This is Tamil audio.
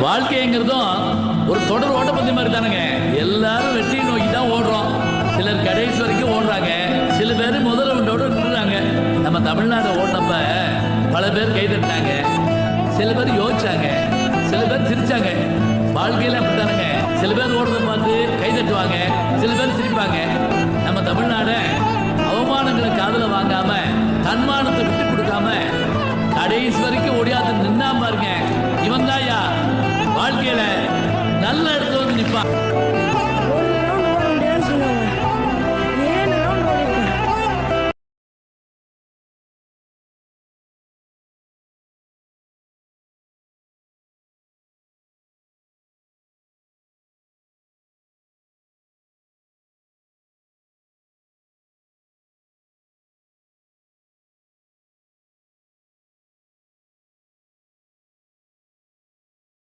வாழ்க்கைங்கிறதும் ஒரு தொடர் ஓட்டப்பந்தி மாதிரி தானுங்க. எல்லாரும் வெற்றியை நோக்கி தான் ஓடுறோம். சிலர் கடைசி வரைக்கும் ஓடுறாங்க, சில பேர் முதல் ரவுண்டோட நின்றுறாங்க. நம்ம தமிழ்நாடு ஓடினப்ப பல பேர் கை தட்டினாங்க, சில பேர் யோசிச்சாங்க, சில பேர் சிரிச்சாங்க. வாழ்க்கையில அப்படித்தானுங்க. சில பேர் ஓடுறத பார்த்து கை தட்டுவாங்க, சில பேர் சிரிப்பாங்க. நம்ம தமிழ்நாட அவமானங்களை காதுல வாங்காம தன்மானத்தை விட்டு கொடுக்காம கடைசி வரைக்கும் ஓடியாந்து நின்னா பாருங்க, இவன் தாயா வாழ்க்கையில நல்ல இடத்துல வந்து நிற்பான்.